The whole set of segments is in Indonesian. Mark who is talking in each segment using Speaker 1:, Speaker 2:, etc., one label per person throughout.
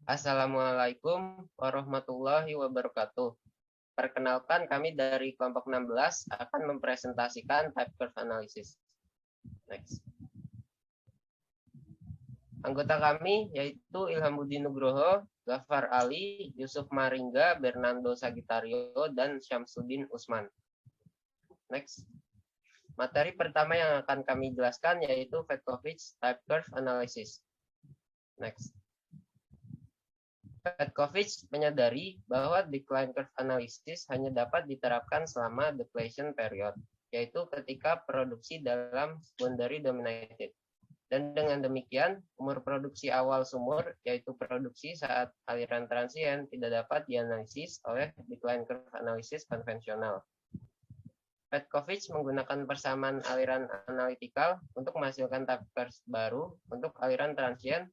Speaker 1: Assalamualaikum warahmatullahi wabarakatuh. Perkenalkan, kami dari kelompok 16 akan mempresentasikan type curve analysis. Next. Anggota kami yaitu Ilham Budi Nugroho, Ghaffar Ali, Yusuf Maringga, Bernardo Sagitario, dan Syamsuddin Usman. Next. Materi pertama yang akan kami jelaskan yaitu Petkovic type curve analysis. Next. Petkovic menyadari bahwa decline curve analysis hanya dapat diterapkan selama depletion period, yaitu ketika produksi dalam boundary dominated. Dan dengan demikian, umur produksi awal sumur, yaitu produksi saat aliran transien, tidak dapat dianalisis oleh decline curve analysis konvensional. Petkovic menggunakan persamaan aliran analitikal untuk menghasilkan type curve baru untuk aliran transien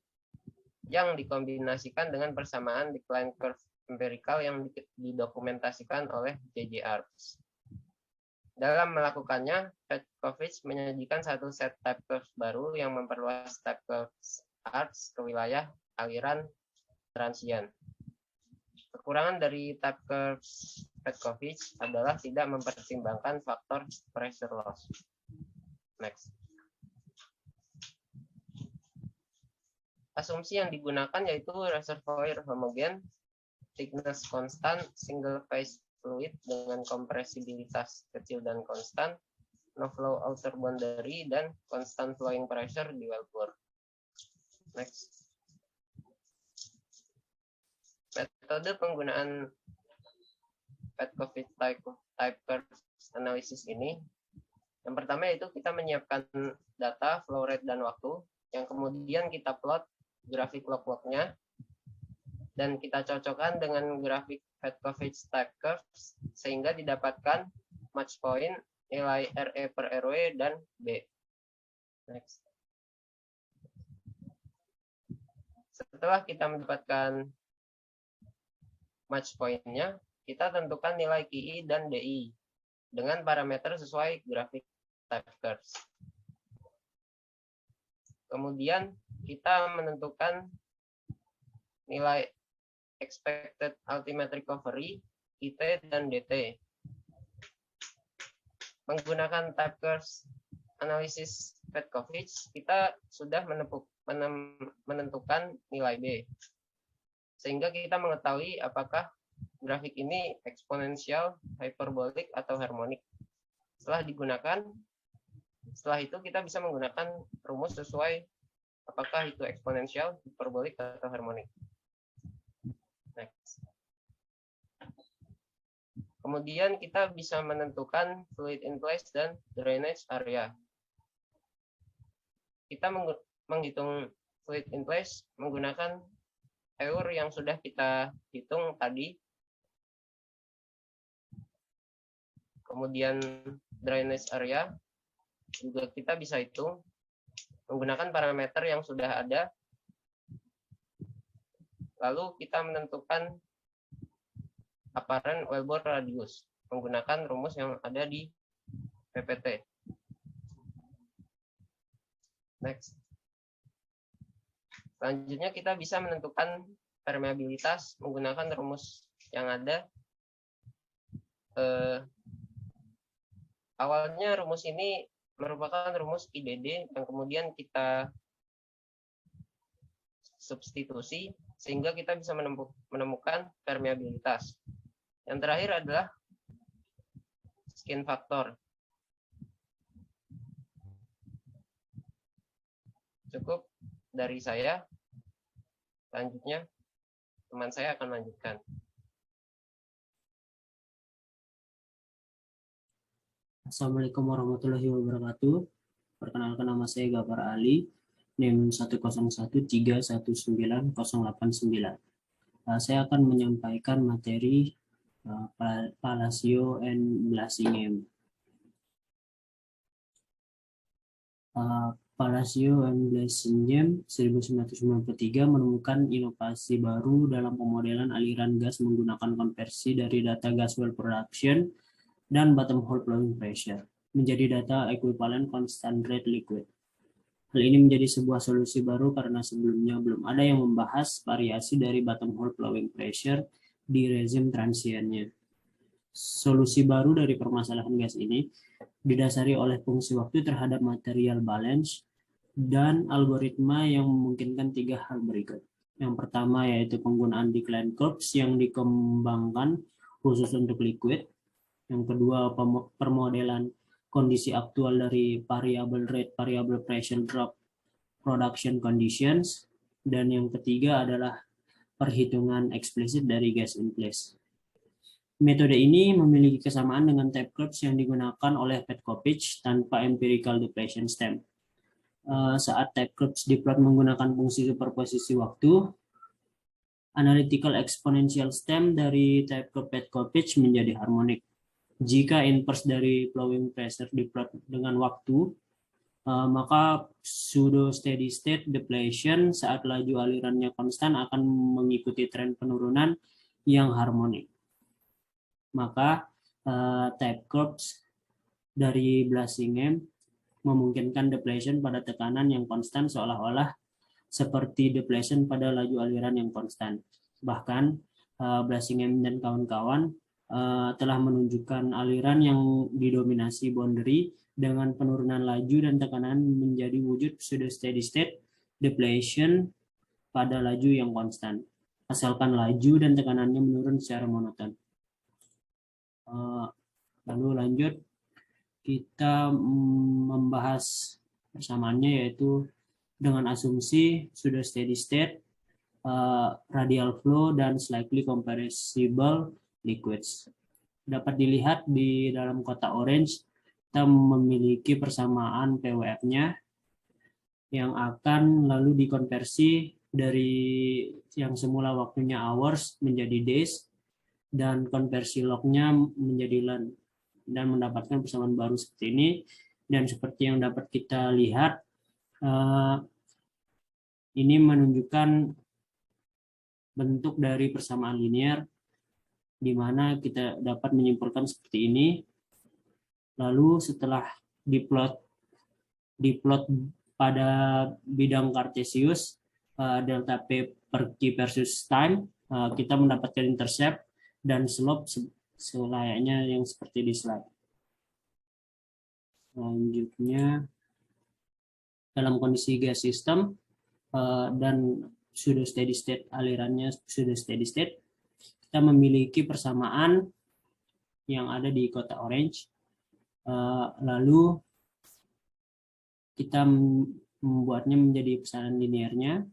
Speaker 1: yang dikombinasikan dengan persamaan decline curve empirical yang didokumentasikan oleh J.J. Arps. Dalam melakukannya, Petkovic menyajikan satu set type curve baru yang memperluas type curve Arps ke wilayah aliran transien. Kekurangan dari type curve Petkovic adalah tidak mempertimbangkan faktor pressure loss. Next. Asumsi yang digunakan yaitu reservoir homogen, thickness konstan, single phase fluid dengan kompresibilitas kecil dan konstan, no flow outer boundary, dan constant flowing pressure di wellbore. Next. Metode penggunaan Petkovic type curve analysis ini, yang pertama yaitu kita menyiapkan data, flow rate, dan waktu, yang kemudian kita plot grafik log-lognya, dan kita cocokkan dengan grafik Petkovic type curves sehingga didapatkan match point, nilai RE per RW, dan B. Next. Setelah kita mendapatkan match point-nya, kita tentukan nilai KI dan DI dengan parameter sesuai grafik type curves. Kemudian kita menentukan nilai expected ultimate recovery, IT, dan DT. Menggunakan type curves analysis Petkovic, kita sudah menentukan nilai B. Sehingga kita mengetahui apakah grafik ini eksponensial, hyperbolic, atau harmonik. Setelah itu kita bisa menggunakan rumus sesuai apakah itu eksponensial, hiperbolik, atau harmonik. Next. Kemudian kita bisa menentukan fluid in place dan drainage area. Kita menghitung fluid in place menggunakan EUR yang sudah kita hitung tadi. Kemudian drainage area juga kita bisa hitung menggunakan parameter yang sudah ada. Lalu kita menentukan apparent wellbore radius menggunakan rumus yang ada di PPT. Next. Selanjutnya kita bisa menentukan permeabilitas menggunakan rumus yang ada. Awalnya rumus ini merupakan rumus IDD yang kemudian kita substitusi sehingga kita bisa menemukan permeabilitas. Yang terakhir adalah skin factor. Cukup dari saya. Selanjutnya teman saya akan lanjutkan.
Speaker 2: Assalamualaikum warahmatullahi wabarakatuh. Perkenalkan, nama saya Ghaffar Ali, NIM 101319089. Saya akan menyampaikan materi Palacio and Blasinghem. Palacio and Blasinghem 1993 menemukan inovasi baru dalam pemodelan aliran gas menggunakan konversi dari data gas well production dan bottom hole flowing pressure menjadi data equivalent constant rate liquid. Hal ini menjadi sebuah solusi baru karena sebelumnya belum ada yang membahas variasi dari bottom hole flowing pressure di rezim transiennya. Solusi baru dari permasalahan gas ini didasari oleh fungsi waktu terhadap material balance dan algoritma yang memungkinkan 3 hal berikut. Yang pertama yaitu penggunaan decline curves yang dikembangkan khusus untuk liquid. Yang kedua, permodelan kondisi aktual dari variable rate, variable pressure drop, production conditions. Dan yang ketiga adalah perhitungan eksplisit dari gas in place. Metode ini memiliki kesamaan dengan type curves yang digunakan oleh Petkovic tanpa empirical depletion stem. Saat type curves diplot menggunakan fungsi superposisi waktu, analytical exponential stem dari type curve Petkovic menjadi harmonik. Jika inverse dari flowing pressure diplot dengan waktu, maka pseudo steady state depletion saat laju alirannya konstan akan mengikuti tren penurunan yang harmonik. Maka type curves dari Blasingame memungkinkan depletion pada tekanan yang konstan seolah-olah seperti depletion pada laju aliran yang konstan. Bahkan Blasingame dan kawan-kawan telah menunjukkan aliran yang didominasi boundary dengan penurunan laju dan tekanan menjadi wujud pseudo steady state depletion pada laju yang konstan, asalkan laju dan tekanannya menurun secara monoton. Lalu lanjut, kita membahas persamaannya yaitu dengan asumsi pseudo steady state, radial flow, dan slightly compressible liquids. Dapat dilihat di dalam kotak orange, kita memiliki persamaan PWF-nya yang akan lalu dikonversi dari yang semula waktunya hours menjadi days, dan konversi log-nya menjadi length, dan mendapatkan persamaan baru seperti ini. Dan seperti yang dapat kita lihat, ini menunjukkan bentuk dari persamaan linear, di mana kita dapat menyimpulkan seperti ini. Lalu setelah diplot pada bidang Cartesius, delta P per Q versus time, kita mendapatkan intercept dan slope selayaknya yang seperti di slide. Selanjutnya, dalam kondisi gas system dan pseudo steady state, alirannya pseudo steady state, kita memiliki persamaan yang ada di kotak orange. Lalu kita membuatnya menjadi persamaan linearnya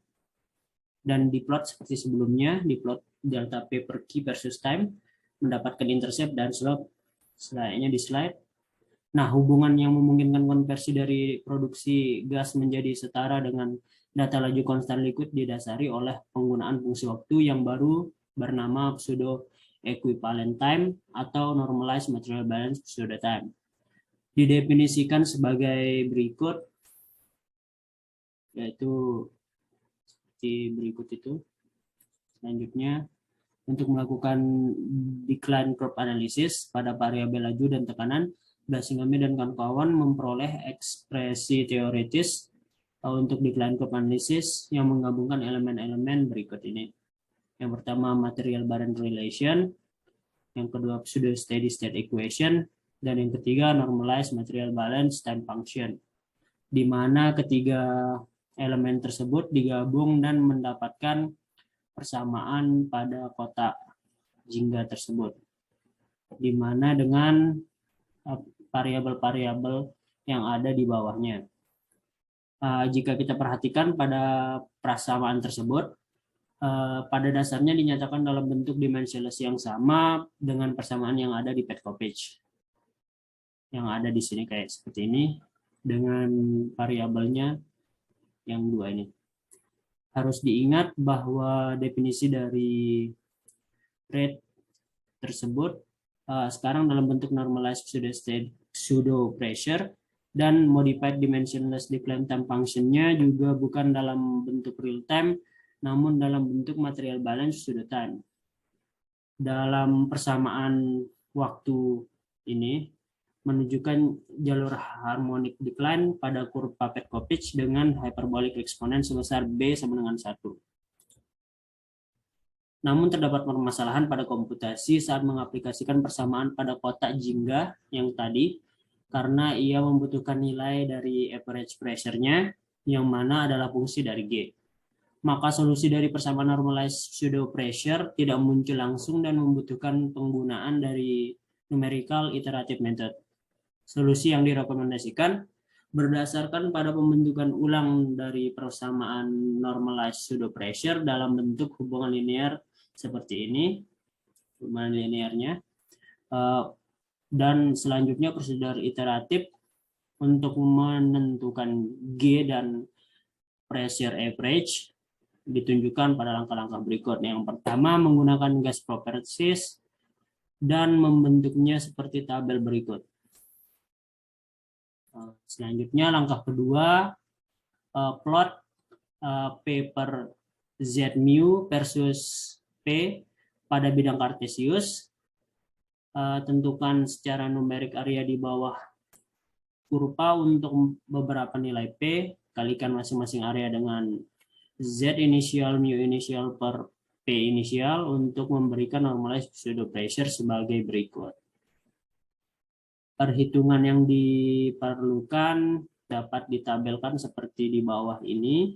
Speaker 2: dan diplot seperti sebelumnya, diplot delta P per Q versus time, mendapatkan intercept dan slope selayaknya di slide. Nah, hubungan yang memungkinkan konversi dari produksi gas menjadi setara dengan data laju konstan liquid didasari oleh penggunaan fungsi waktu yang baru bernama pseudo equivalent time atau normalized material balance pseudo time. Didefinisikan sebagai berikut, yaitu seperti berikut itu. Selanjutnya, untuk melakukan decline curve analysis pada variabel laju dan tekanan, Blasingame dan kawan-kawan memperoleh ekspresi teoritis untuk decline curve analysis yang menggabungkan elemen-elemen berikut ini. Yang pertama, material balance relation, yang kedua, pseudo steady state equation, dan yang ketiga, normalized material balance time function, di mana ketiga elemen tersebut digabung dan mendapatkan persamaan pada kotak jingga tersebut, di mana dengan variabel-variabel yang ada di bawahnya. Jika kita perhatikan pada persamaan tersebut, pada dasarnya dinyatakan dalam bentuk dimensionless yang sama dengan persamaan yang ada di Petkovic, yang ada di sini kayak seperti ini, dengan variabelnya yang dua ini. Harus diingat bahwa definisi dari rate tersebut sekarang dalam bentuk normalized pseudo pressure, dan modified dimensionless decline time function-nya juga bukan dalam bentuk real time, namun dalam bentuk material balance pseudo time. Dalam persamaan waktu ini, menunjukkan jalur harmonic decline pada kurva Petkovich dengan hyperbolic eksponen sebesar B sama dengan 1. Namun terdapat permasalahan pada komputasi saat mengaplikasikan persamaan pada kotak jingga yang tadi, karena ia membutuhkan nilai dari average pressure-nya, yang mana adalah fungsi dari G. Maka solusi dari persamaan normalized pseudo pressure tidak muncul langsung dan membutuhkan penggunaan dari numerical iterative method. Solusi yang direkomendasikan berdasarkan pada pembentukan ulang dari persamaan normalized pseudo pressure dalam bentuk hubungan linear seperti ini, hubungan linearnya, dan selanjutnya prosedur iteratif untuk menentukan G dan pressure average ditunjukkan pada langkah-langkah berikut. Yang pertama, menggunakan gas properties dan membentuknya seperti tabel berikut. Selanjutnya, langkah kedua, plot P per Z mu versus P pada bidang kartesius. Tentukan secara numerik area di bawah kurva untuk beberapa nilai P, kalikan masing-masing area dengan Z inisial mu inisial per P inisial untuk memberikan normalized pseudo pressure sebagai berikut. Perhitungan yang diperlukan dapat ditabelkan seperti di bawah ini.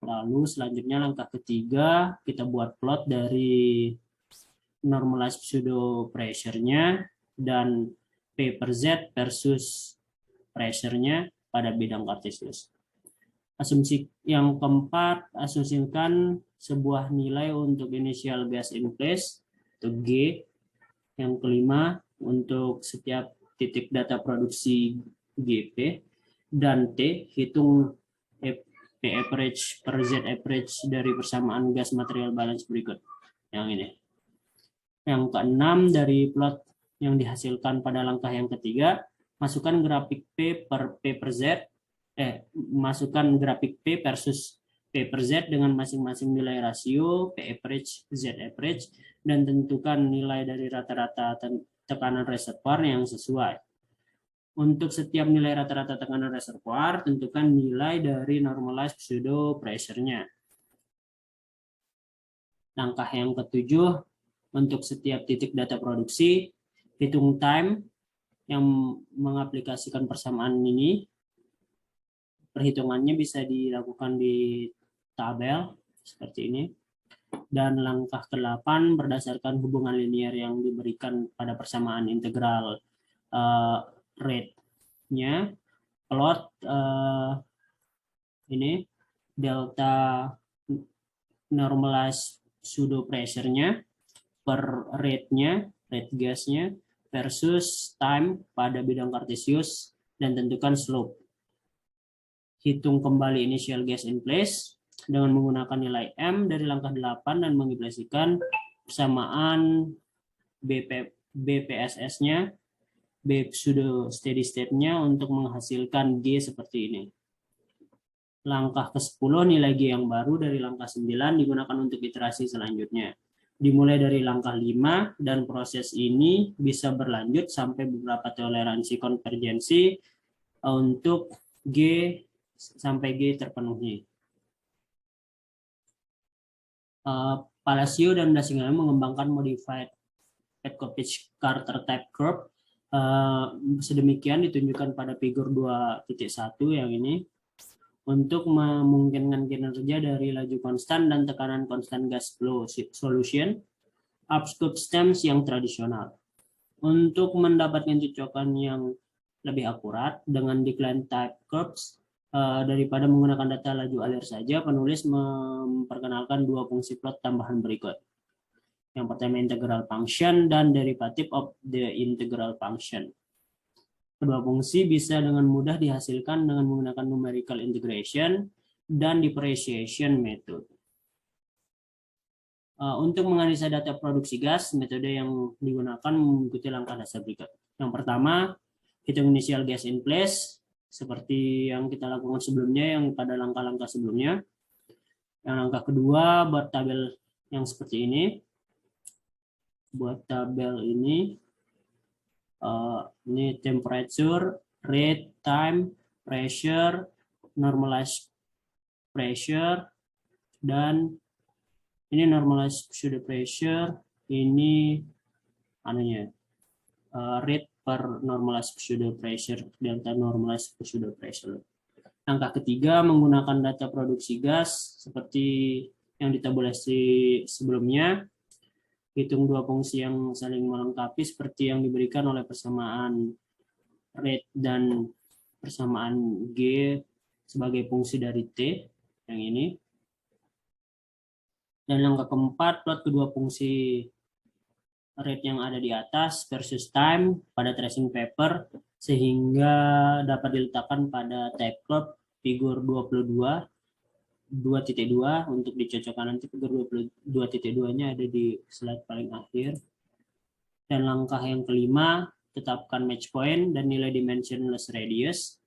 Speaker 2: Lalu selanjutnya langkah ketiga, kita buat plot dari normalized pseudo pressure-nya dan P per Z versus pressure-nya pada bidang kartesius. Asumsi yang keempat, asumsikan sebuah nilai untuk initial gas in place atau G. Yang kelima, untuk setiap titik data produksi GP, dan T, hitung P average per Z average dari persamaan gas material balance berikut. Yang ini. Yang keenam, dari plot yang dihasilkan pada langkah yang ketiga, masukkan grafik P per Z, masukkan grafik P versus P per Z dengan masing-masing nilai rasio P average, Z average, dan tentukan nilai dari rata-rata tekanan reservoir yang sesuai. Untuk setiap nilai rata-rata tekanan reservoir, tentukan nilai dari normalized pseudo pressure-nya. Langkah yang ketujuh, untuk setiap titik data produksi, hitung time yang mengaplikasikan persamaan ini. Perhitungannya bisa dilakukan di tabel seperti ini. Dan langkah ke-8, berdasarkan hubungan linear yang diberikan pada persamaan integral rate-nya, plot ini delta normalized pseudo pressure-nya per rate-nya, rate gas-nya, versus time pada bidang kartesius, dan tentukan slope. Hitung kembali initial gas in place dengan menggunakan nilai M dari langkah 8 dan mengimplikasikan persamaan BPSS-nya, B pseudo steady state-nya untuk menghasilkan G seperti ini. Langkah ke-10, nilai G yang baru dari langkah 9 digunakan untuk iterasi selanjutnya. Dimulai dari langkah 5 dan proses ini bisa berlanjut sampai beberapa toleransi konvergensi untuk G sampai G terpenuhi. Palacio dan Blasingham mengembangkan modified Petkovich-Carter type curve sedemikian ditunjukkan pada figur 2.1 yang ini untuk memungkinkan kinerja dari laju konstan dan tekanan konstan gas flow solution upscope stems yang tradisional. Untuk mendapatkan cocokan yang lebih akurat dengan decline type curves daripada menggunakan data laju alir saja, penulis memperkenalkan dua fungsi plot tambahan berikut. Yang pertama integral function dan derivative of the integral function. Kedua fungsi bisa dengan mudah dihasilkan dengan menggunakan numerical integration dan differentiation method. Untuk menganalisa data produksi gas, metode yang digunakan mengikuti langkah dasar berikut. Yang pertama, hitung initial gas in place, seperti yang kita lakukan sebelumnya, yang pada langkah-langkah sebelumnya. Yang langkah kedua, buat tabel yang seperti ini. Buat tabel ini, Ini temperature, rate, time, pressure, normalized pressure, dan ini normalized extruder pressure, ini anunya rate per normalized extruder pressure, delta normalized extruder pressure. Langkah ketiga, menggunakan data produksi gas seperti yang ditabulasi sebelumnya. Hitung dua fungsi yang saling melengkapi seperti yang diberikan oleh persamaan rate dan persamaan G sebagai fungsi dari T yang ini. Dan langkah keempat, plot kedua fungsi rate yang ada di atas versus time pada tracing paper sehingga dapat diletakkan pada type curve figur 22 2.2 untuk dicocokkan. Nanti figur 22.2-nya ada di slide paling akhir. Dan langkah yang kelima, tetapkan match point dan nilai dimensionless radius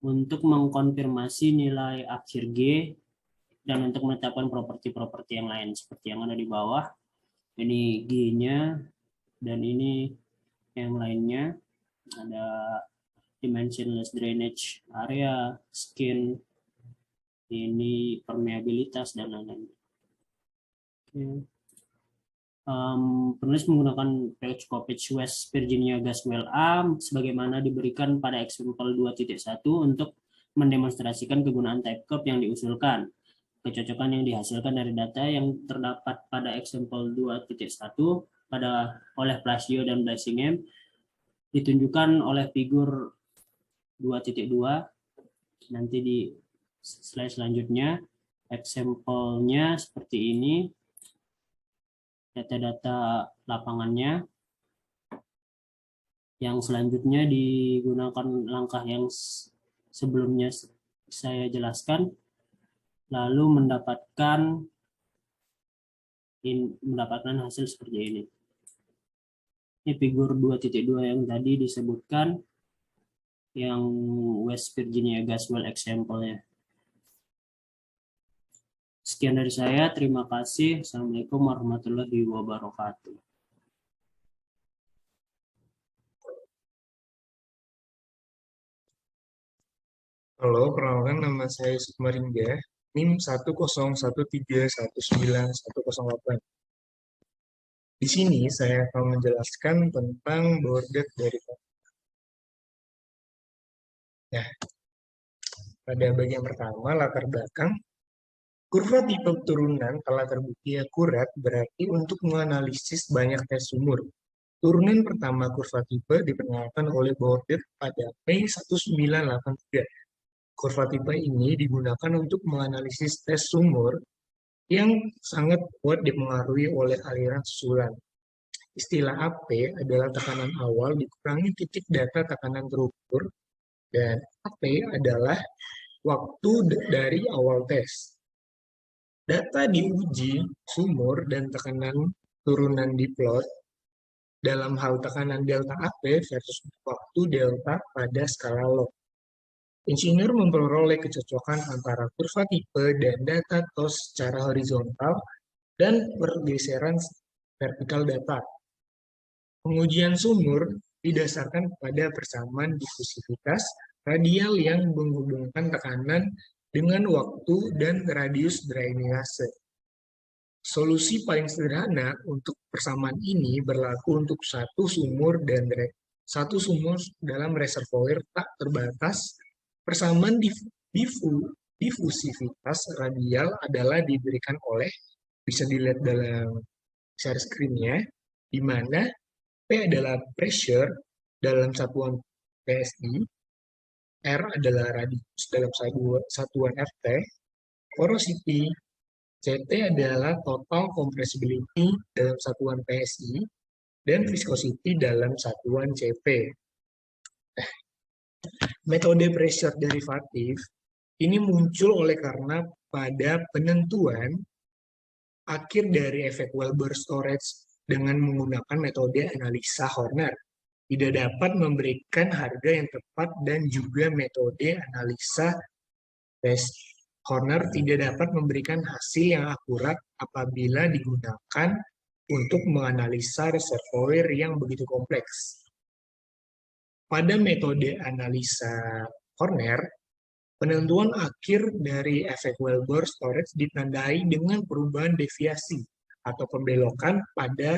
Speaker 2: untuk mengkonfirmasi nilai akhir G dan untuk menetapkan properti-properti yang lain seperti yang ada di bawah. Ini G-nya dan ini yang lainnya. Ada dimensionless drainage area, skin, ini permeabilitas dan lain-lain. Penulis menggunakan pH West Virginia Gas Well A sebagaimana diberikan pada example 2.1 untuk mendemonstrasikan kegunaan type curve yang diusulkan. Kecocokan yang dihasilkan dari data yang terdapat pada example 2.1 oleh Plasio dan Blasinghem ditunjukkan oleh figur 2.2 nanti di slide selanjutnya. Example-nya seperti ini, data-data lapangannya. Yang selanjutnya digunakan langkah yang sebelumnya saya jelaskan, lalu mendapatkan hasil seperti ini. Ini figur 2.2 yang tadi disebutkan, yang West Virginia Gas Well example-nya. Sekian dari saya, terima kasih. Assalamualaikum warahmatullahi wabarakatuh.
Speaker 3: Halo, perkenalkan nama saya Sukmaringga, NIM 10131919108. Di sini saya akan menjelaskan tentang border dari Nah, pada bagian pertama, latar belakang. Kurva tipe turunan telah terbukti akurat berarti untuk menganalisis banyak tes sumur. Turunan pertama kurva tipe diperkenalkan oleh Bordet pada Mei 1983. Kurva tipe ini digunakan untuk menganalisis tes sumur yang sangat kuat dipengaruhi oleh aliran susulan. Istilah AP adalah tekanan awal dikurangi titik data tekanan terukur, dan AP adalah waktu dari awal tes. Data diuji sumur dan tekanan turunan diplot dalam hal tekanan delta AP versus waktu delta pada skala log. Insinyur memperoleh kecocokan antara kurva tipe dan data TOS secara horizontal dan pergeseran vertikal data. Pengujian sumur didasarkan pada persamaan difusivitas radial yang menghubungkan tekanan dengan waktu dan radius drainase. Solusi paling sederhana untuk persamaan ini berlaku untuk satu sumur dalam reservoir tak terbatas. Persamaan difusivitas radial adalah diberikan oleh, bisa dilihat dalam share screen-nya, di mana P adalah pressure dalam satuan PSI, R adalah radius dalam satuan RT, porosity, CT adalah total compressibility dalam satuan PSI, dan viscosity dalam satuan CP. Metode pressure derivatif ini muncul oleh karena pada penentuan akhir dari efek Weber storage dengan menggunakan metode analisa Horner tidak dapat memberikan harga yang tepat, dan juga metode analisa Horner tidak dapat memberikan hasil yang akurat apabila digunakan untuk menganalisa reservoir yang begitu kompleks. Pada metode analisa Horner, penentuan akhir dari efek Wellbore storage ditandai dengan perubahan deviasi atau pembelokan pada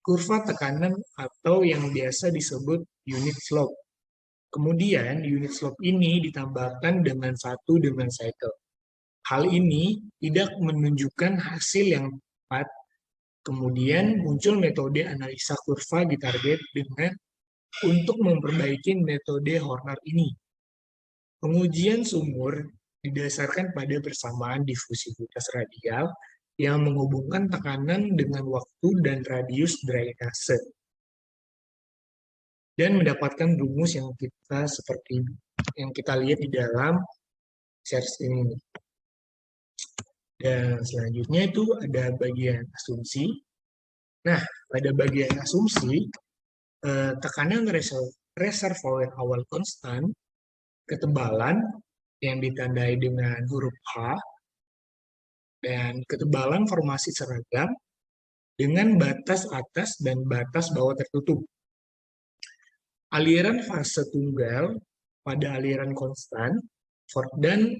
Speaker 3: kurva tekanan atau yang biasa disebut unit slope. Kemudian unit slope ini ditambahkan dengan satu dengan cycle. Hal ini tidak menunjukkan hasil yang tepat. Kemudian muncul metode analisa kurva di target dengan untuk memperbaiki metode Horner ini. Pengujian sumur didasarkan pada persamaan difusivitas radial yang menghubungkan tekanan dengan waktu dan radius drainase. Dan mendapatkan rumus yang seperti yang kita lihat di dalam series ini. Dan selanjutnya itu ada bagian asumsi. Nah, pada bagian asumsi, tekanan reservoir awal konstan, ketebalan yang ditandai dengan huruf H, dan ketebalan formasi seragam dengan batas atas dan batas bawah tertutup. Aliran fase tunggal pada aliran konstan, dan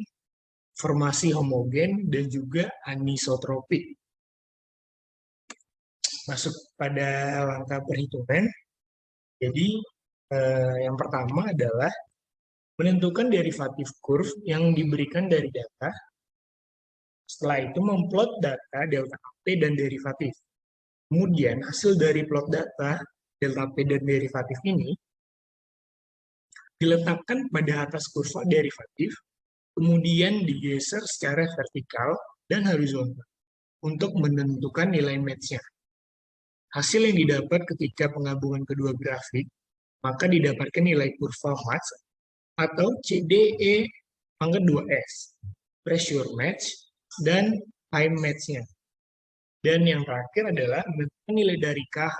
Speaker 3: formasi homogen dan juga anisotropik. Masuk pada langkah perhitungan. Jadi yang pertama adalah menentukan derivatif curve yang diberikan dari data. Setelah itu memplot data delta AP dan derivatif. Kemudian hasil dari plot data delta P dan derivatif ini diletakkan pada atas kurva derivatif, kemudian digeser secara vertikal dan horizontal untuk menentukan nilai match-nya. Hasil yang didapat ketika penggabungan kedua grafik, maka didapatkan nilai kurva match atau CDE pangkat 2S, pressure match, dan time match-nya. Dan yang terakhir adalah menentukan nilai dari KH,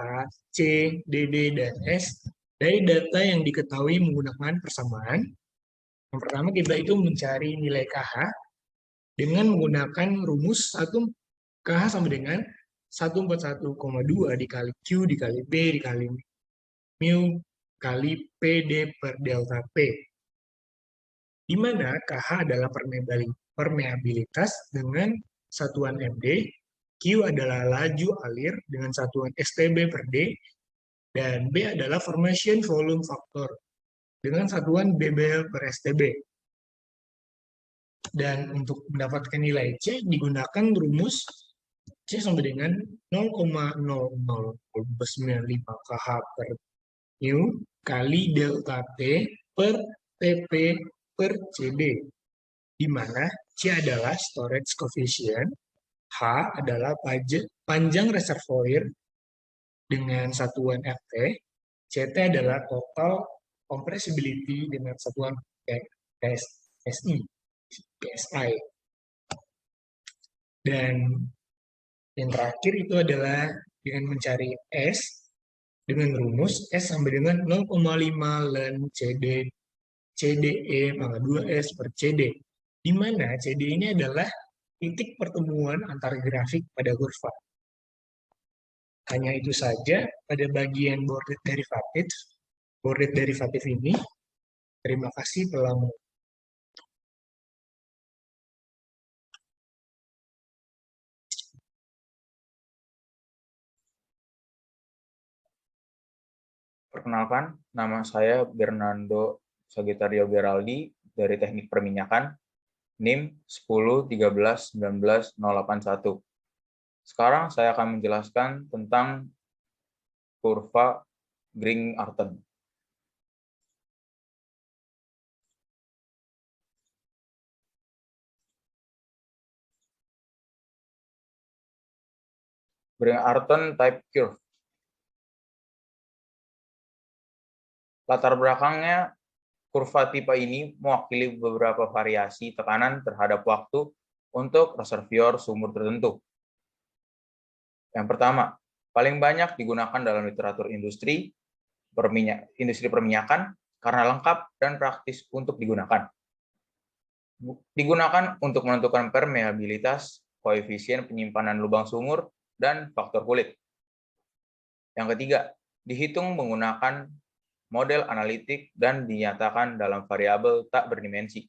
Speaker 3: C, DD, dan S dari data yang diketahui menggunakan persamaan. Yang pertama kita itu mencari nilai KH dengan menggunakan rumus KH sama dengan 141,2 dikali Q dikali B dikali mu kali PD per delta P. Di mana KH adalah permeabilitas dengan satuan MD, Q adalah laju alir dengan satuan STB per D, dan B adalah formation volume factor dengan satuan BBL per STB. Dan untuk mendapatkan nilai C digunakan rumus C sama dengan 0,00995 kH per mu kali delta T per TP per CD, di mana C adalah storage coefficient, H adalah panjang reservoir dengan satuan FT, CT adalah total compressibility dengan satuan PSI. Dan yang terakhir itu adalah dengan mencari S dengan rumus S sama dengan 0,5 ln CDE pangkat 2S per CD, di mana CD ini adalah titik pertemuan antar grafik pada kurva. Hanya itu saja pada bagian border derivatif ini. Terima kasih telah menonton.
Speaker 4: Perkenalkan, nama saya Bernardo Sagittario Geraldi dari Teknik Perminyakan, NIM 1013198081. Sekarang saya akan menjelaskan tentang kurva Gring-Arten. Gring-Arten type curve. Latar belakangnya, kurva tipe ini mewakili beberapa variasi tekanan terhadap waktu untuk reservoir sumur tertentu. Yang pertama, paling banyak digunakan dalam literatur industri perminyakan karena lengkap dan praktis untuk digunakan. Digunakan untuk menentukan permeabilitas, koefisien penyimpanan lubang sumur, dan faktor kulit. Yang ketiga, dihitung menggunakan model analitik dan dinyatakan dalam variabel tak berdimensi.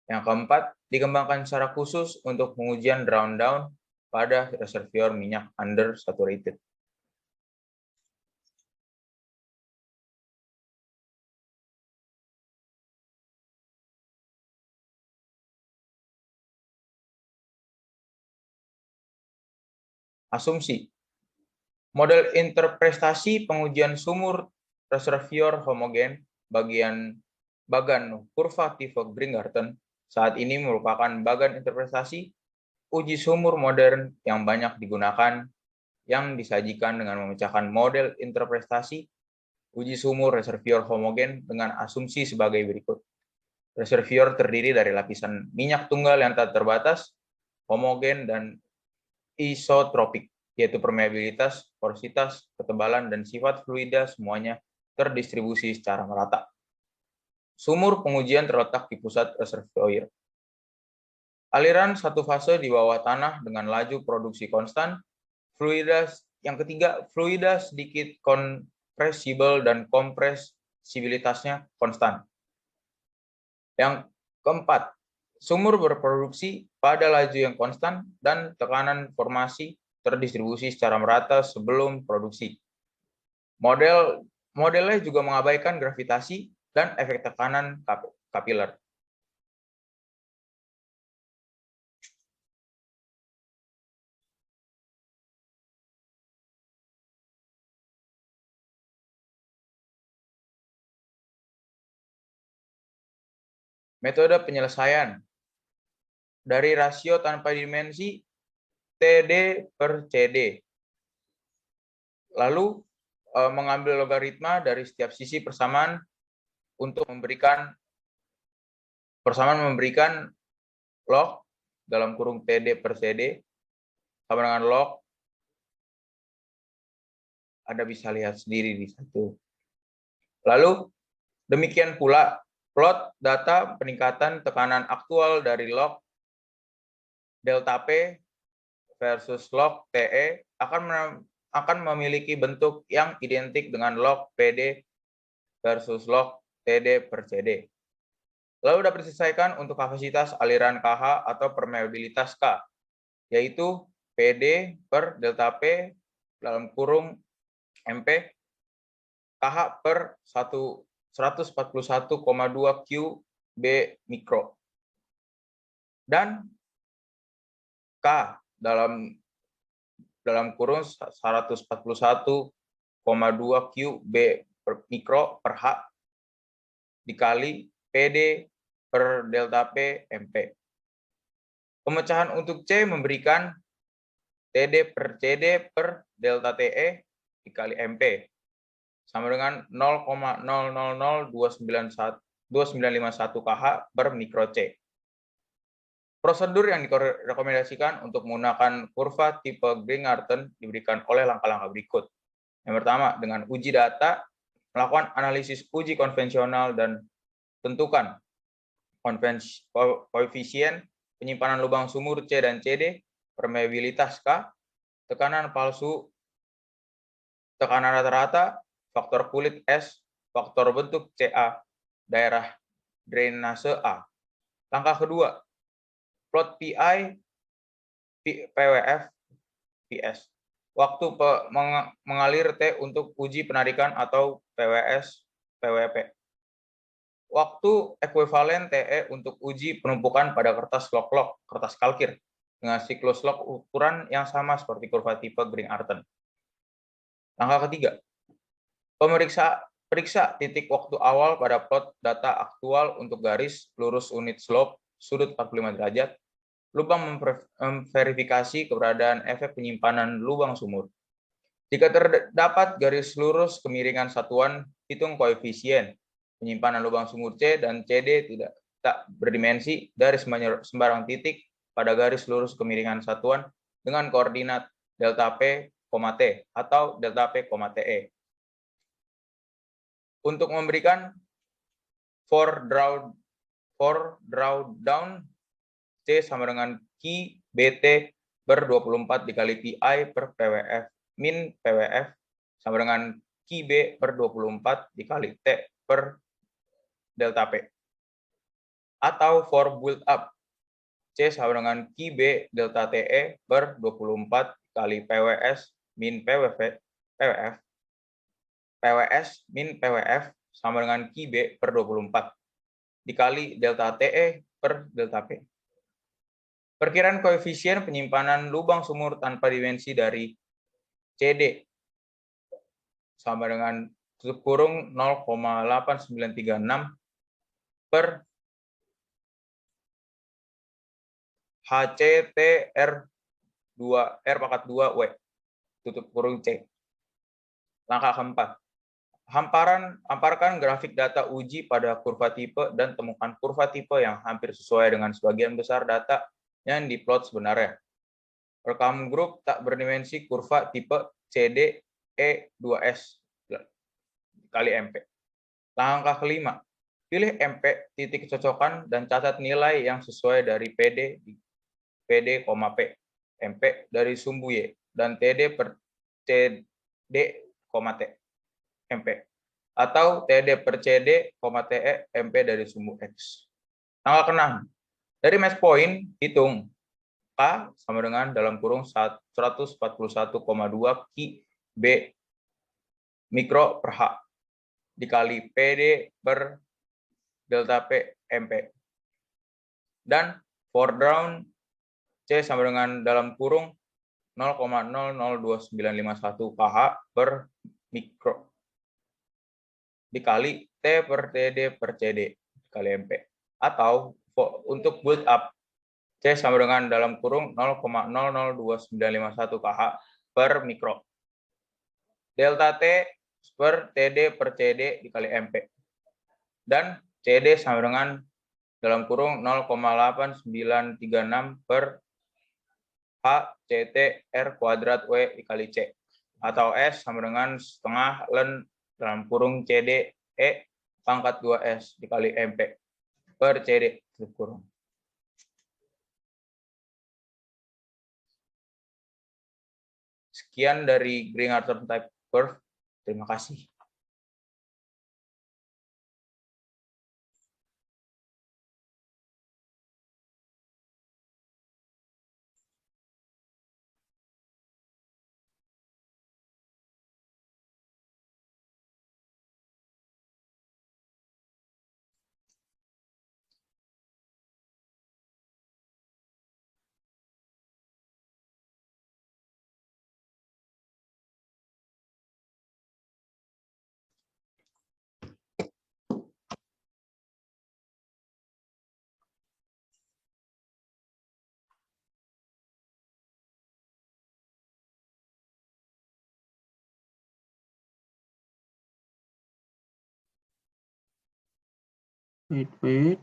Speaker 4: Yang keempat, dikembangkan secara khusus untuk pengujian drown down pada reservoir minyak undersaturated. Asumsi. Model interpretasi pengujian sumur reservoir homogen bagan kurva tipe Bringarton saat ini merupakan bagan interpretasi uji sumur modern yang banyak digunakan yang disajikan dengan memecahkan model interpretasi uji sumur reservoir homogen dengan asumsi sebagai berikut. Reservoir terdiri dari lapisan minyak tunggal yang tak terbatas, homogen, dan isotropik, yaitu permeabilitas, porositas, ketebalan, dan sifat fluida semuanya terdistribusi secara merata. Sumur pengujian terletak di pusat reservoir. Aliran satu fase di bawah tanah dengan laju produksi konstan. Yang ketiga, fluida sedikit kompresibel dan kompresibilitasnya konstan. Yang keempat, sumur berproduksi pada laju yang konstan dan tekanan formasi terdistribusi secara merata sebelum produksi. Modelnya juga mengabaikan gravitasi dan efek tekanan kapiler. Metode penyelesaian dari rasio tanpa dimensi TD per CD. Lalu mengambil logaritma dari setiap sisi persamaan untuk memberikan log dalam kurung TD per CD sama dengan log. Anda bisa lihat sendiri di situ. Lalu demikian pula plot data peningkatan tekanan aktual dari log delta P versus log TE akan memiliki bentuk yang identik dengan log PD versus log TD per CD. Lalu dapat diselesaikan untuk kapasitas aliran KH atau permeabilitas K, yaitu PD per delta P dalam kurung MP KH per 141,2 Q/B mikro. Dan K dalam kurung 141,2 Q/B mikro per H dikali PD per delta P MP. Pemecahan untuk C memberikan TD per CD per delta TE dikali MP sama dengan 0,0002951 kH per mikro C. Prosedur yang direkomendasikan untuk menggunakan kurva tipe Bringarton diberikan oleh langkah-langkah berikut. Yang pertama, dengan uji data, melakukan analisis uji konvensional dan tentukan koefisien penyimpanan lubang sumur C dan CD, permeabilitas K, tekanan palsu, tekanan rata-rata, faktor kulit S, faktor bentuk CA, daerah drainase A. Langkah kedua, plot PI, PWF, PS. Waktu mengalir T untuk uji penarikan atau PWS, PWP. Waktu ekuivalen TE untuk uji penumpukan pada kertas log-log, kertas kalkir, dengan siklus log ukuran yang sama seperti kurva tipe Bringarton. Langkah ketiga, periksa titik waktu awal pada plot data aktual untuk garis lurus unit slope, sudut 45 derajat, lubang memverifikasi keberadaan efek penyimpanan lubang sumur. Jika terdapat garis lurus kemiringan satuan, hitung koefisien penyimpanan lubang sumur C dan CD tak berdimensi dari sembarang titik pada garis lurus kemiringan satuan dengan koordinat delta P, T atau delta P, TE. Untuk memberikan for drawdown C sama dengan Q BT per 24 dikali PI per PWF min PWF sama dengan QB per 24 dikali T per delta P. Atau for build up, C sama dengan QB delta TE per 24 kali PWS min PWF min PWF sama dengan QB per 24 dikali delta TE per delta P. Perkiraan koefisien penyimpanan lubang sumur tanpa dimensi dari CD sama dengan tutup kurung 0,8936 per HCTR2 R pangkat 2 W tutup kurung C. Langkah keempat. Hamparkan grafik data uji pada kurva tipe dan temukan kurva tipe yang hampir sesuai dengan sebagian besar data yang diplot sebenarnya. Rekam grup tak berdimensi kurva tipe CD E2S kali MP. Langkah kelima. Pilih MP titik cocokan dan catat nilai yang sesuai dari PD, P, MP dari sumbu Y, dan TD per CD, T, MP. Atau TD per CD, TE, MP dari sumbu X. Langkah ke-6. Dari match point, hitung K sama dengan dalam kurung 141,2 Ki B mikro per H dikali PD per delta P MP. Dan for down C sama dengan dalam kurung 0,002951 kH per mikro dikali T per TD per CD dikali MP. Atau untuk build up C sama dengan dalam kurung 0,002951 kH per mikro. Delta T per TD per CD dikali MP. Dan CD sama dengan dalam kurung 0,8936 per HCT R kuadrat W dikali C. Atau S sama dengan setengah ln dalam kurung CD E pangkat 2S dikali MP per CD tutup kurung. Sekian dari Green-Hartrop type curve. Terima kasih.
Speaker 5: Wait.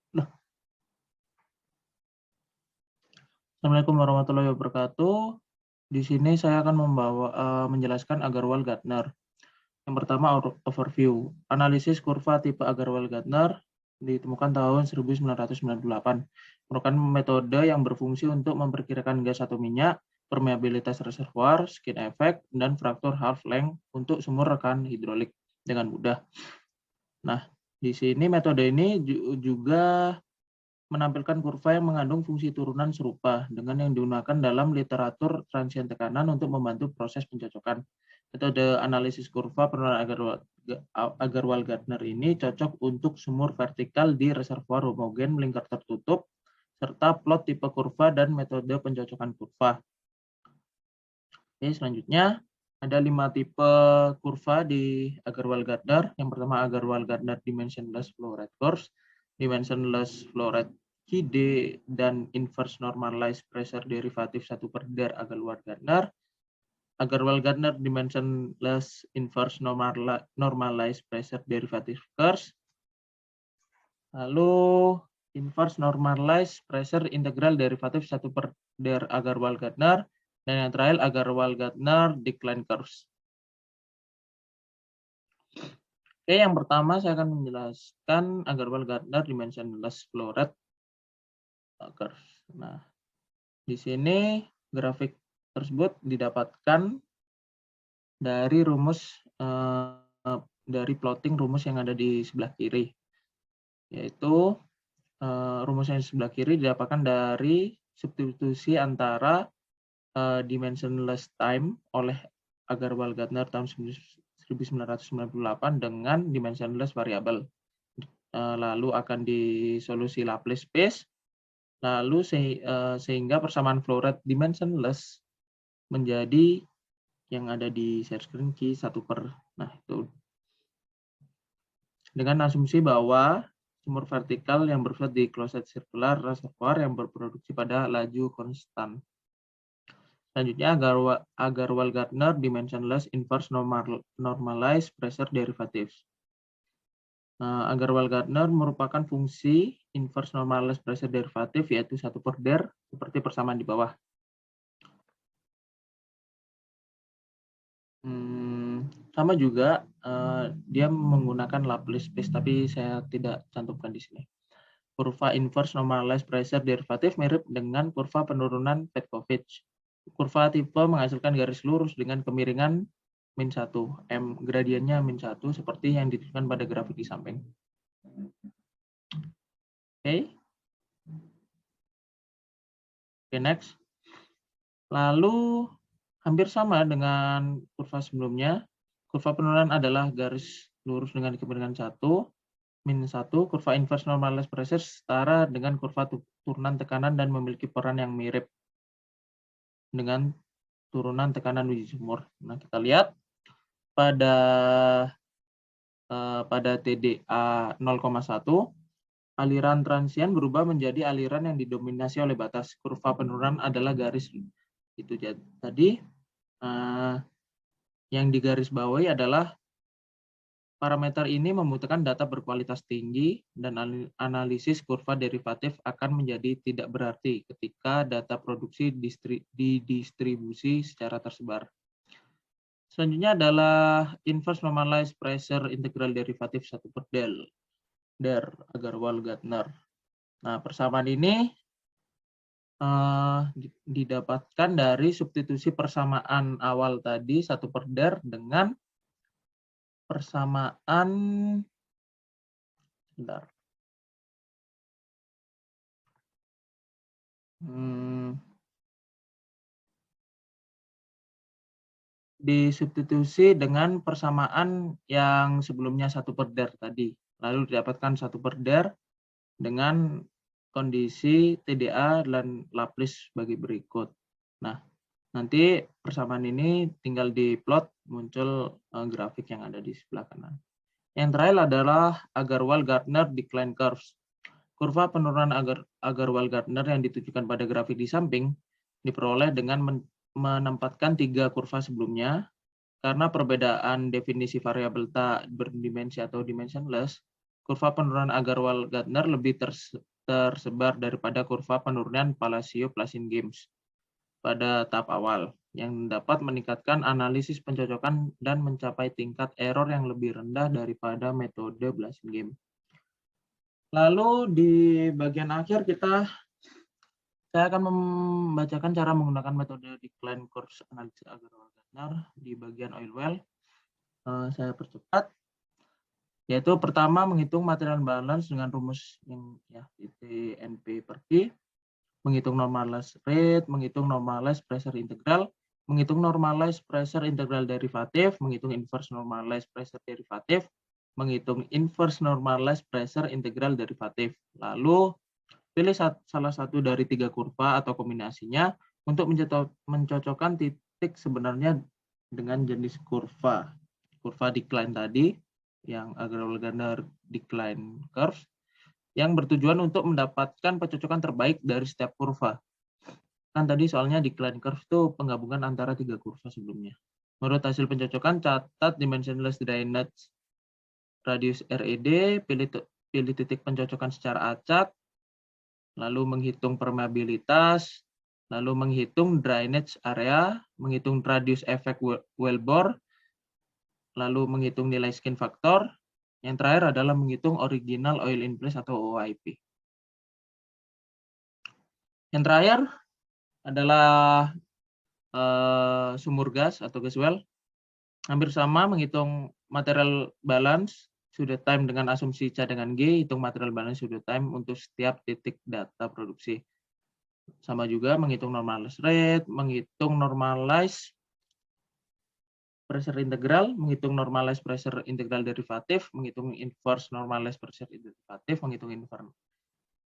Speaker 5: Nah. Assalamualaikum warahmatullahi wabarakatuh. Di sini saya akan menjelaskan Agarwal-Gardner. Yang pertama, overview. Analisis kurva tipe Agarwal-Gardner ditemukan tahun 1998. Merupakan metode yang berfungsi untuk memperkirakan gas atau minyak, permeabilitas reservoir, skin effect, dan fraktur half length untuk sumur rekan hidrolik dengan mudah. Nah, di sini metode ini juga menampilkan kurva yang mengandung fungsi turunan serupa dengan yang digunakan dalam literatur transien tekanan untuk membantu proses pencocokan. Metode analisis kurva penularan Agarwal-Gardner ini cocok untuk sumur vertikal di reservoir homogen melingkar tertutup, serta plot tipe kurva dan metode pencocokan kurva. Oke, selanjutnya ada 5 tipe kurva di Agarwal-Gardner. Yang pertama Agarwal-Gardner dimensionless flow rate curves, dimensionless flow rate QD, dan inverse normalized pressure derivative 1/der Agarwal-Gardner. Agarwal-Gardner dimensionless inverse normalized pressure derivative curves. Lalu inverse normalized pressure integral derivative 1/der Agarwal-Gardner. Dan yang terakhir Agarwal-Gardner decline curves. Oke, yang pertama saya akan menjelaskan Agarwal-Gardner dimensionless flow rate curve. Nah, Di sini grafik tersebut didapatkan dari rumus dari plotting rumus yang ada di sebelah kiri, yaitu rumus yang di sebelah kiri didapatkan dari substitusi antara dimensionless time oleh Agarwal-Gardner tahun 1998 dengan dimensionless variable. Lalu akan disolusi Laplace space, lalu sehingga persamaan flow rate dimensionless menjadi yang ada di share screen key 1 per. Nah, itu dengan asumsi bahwa sumur vertikal yang berfloat di closed circular reservoir yang berproduksi pada laju konstan. Selanjutnya, Agarwal-Gardner dimensionless inverse normalized pressure derivatives. Agarwal-Gardner merupakan fungsi inverse normalized pressure derivative, yaitu 1 per der, seperti persamaan di bawah. Sama juga dia menggunakan Laplace space, tapi saya tidak cantumkan di sini. Kurva inverse normalized pressure derivative mirip dengan kurva penurunan Petkovich. Kurva tipe menghasilkan garis lurus dengan kemiringan -1, m gradiennya -1, seperti yang ditunjukkan pada grafik di samping. Oke, next. Lalu hampir sama dengan kurva sebelumnya. Kurva penurunan adalah garis lurus dengan kemiringan -1. Kurva inverse normalized pressure setara dengan kurva turunan tekanan dan memiliki peran yang mirip dengan turunan tekanan uji sumur. Nah, kita lihat pada TDA 0,1, aliran transien berubah menjadi aliran yang didominasi oleh batas. Kurva penurunan adalah garis itu tadi. Yang digarisbawahi adalah parameter ini membutuhkan data berkualitas tinggi dan analisis kurva derivatif akan menjadi tidak berarti ketika data produksi didistribusi secara tersebar. Selanjutnya adalah inverse normalized pressure integral derivative 1 per der Agarwal-Gardner. Nah, persamaan ini didapatkan dari substitusi persamaan awal tadi 1 per der dengan persamaan disubstitusi dengan persamaan yang sebelumnya 1 per der tadi, lalu didapatkan 1 per der dengan kondisi TDA dan Laplace bagi berikut. Nah, nanti persamaan ini tinggal diplot, muncul grafik yang ada di sebelah kanan. Yang terakhir adalah Agarwal-Gardner decline curves. Kurva penurunan Agarwal-Gardner yang ditunjukkan pada grafik di samping diperoleh dengan menempatkan 3 kurva sebelumnya. Karena perbedaan definisi variabel tak berdimensi atau dimensionless, kurva penurunan Agarwal-Gardner lebih tersebar daripada kurva penurunan Palacio-Plassines-Gims pada tahap awal, yang dapat meningkatkan analisis pencocokan dan mencapai tingkat error yang lebih rendah daripada metode Plassines-Gims. Lalu di bagian akhir saya akan membacakan cara menggunakan metode decline curves analisis Agarwal-Gardner di bagian oil well. Saya percepat. Yaitu pertama menghitung material balance dengan rumus yang NP per Q, menghitung normalized rate, menghitung normalized pressure integral, menghitung normalized pressure integral derivative, menghitung inverse normalized pressure derivative, menghitung inverse normalized pressure integral derivative. Lalu pilih salah satu dari 3 kurva atau kombinasinya untuk mencocokkan titik sebenarnya dengan jenis kurva decline tadi, yang Agarwal-Gardner decline curves, yang bertujuan untuk mendapatkan pencocokan terbaik dari setiap kurva. Kan tadi soalnya decline curve itu penggabungan antara 3 kurva sebelumnya. Menurut hasil pencocokan, catat dimensionless drainage radius RED, pilih titik pencocokan secara acak, lalu menghitung permeabilitas, lalu menghitung drainage area, menghitung radius efek wellbore, lalu menghitung nilai skin factor. Yang terakhir adalah menghitung original oil in place atau OIP. Yang terakhir, adalah sumur gas atau gas well. Hampir sama menghitung material balance sudah time dengan asumsi cadangan G, hitung material balance sudah time untuk setiap titik data produksi. Sama juga menghitung normalized rate, menghitung normalized pressure integral, menghitung normalized pressure integral derivatif, menghitung inverse normalized pressure derivatif, menghitung inverse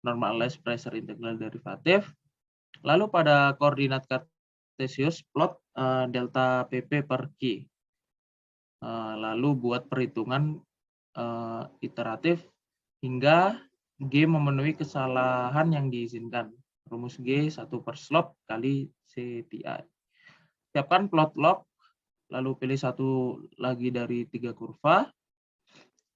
Speaker 5: normalized pressure integral derivatif. Lalu pada koordinat kartesius plot delta PP per Q. Lalu buat perhitungan iteratif hingga G memenuhi kesalahan yang diizinkan. Rumus G 1 per slope kali CTI. Siapkan plot log, lalu pilih satu lagi dari 3 kurva.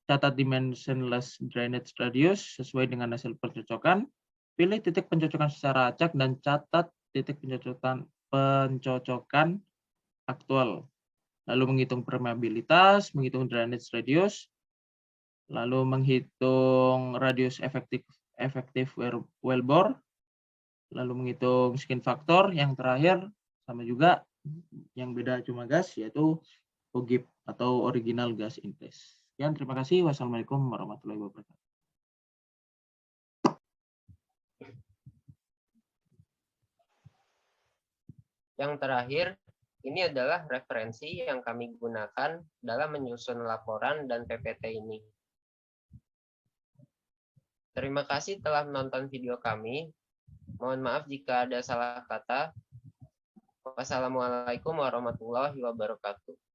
Speaker 5: Catat dimensionless drainage radius sesuai dengan hasil pencocokan. Pilih titik pencocokan secara acak dan catat titik pencocokan aktual. Lalu menghitung permeabilitas, menghitung drainage radius, lalu menghitung radius efektif wellbore, lalu menghitung skin factor. Yang terakhir sama juga, yang beda cuma gas, yaitu OGIP atau original gas in place. Sekian, terima kasih. Wassalamualaikum warahmatullahi wabarakatuh.
Speaker 1: Yang terakhir, ini adalah referensi yang kami gunakan dalam menyusun laporan dan PPT ini. Terima kasih telah menonton video kami. Mohon maaf jika ada salah kata. Wassalamualaikum warahmatullahi wabarakatuh.